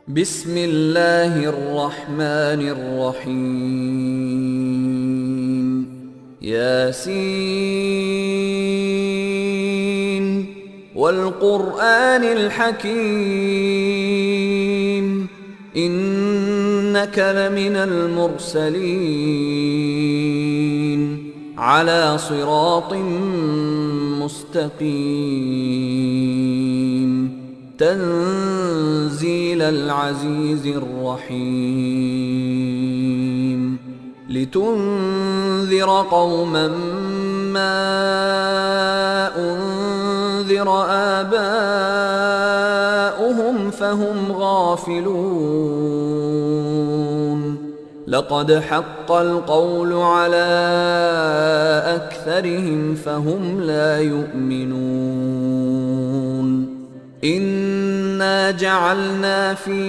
بسم الله الرحمن الرحيم ياسين والقرآن الحكيم إنك لمن المرسلين على صراط مستقيم تنزيل العزيز الرحيم لتنذر قوما ما أنذر آباؤهم فهم غافلون لقد حق القول على أكثرهم فهم لا يؤمنون إنا جعلنا في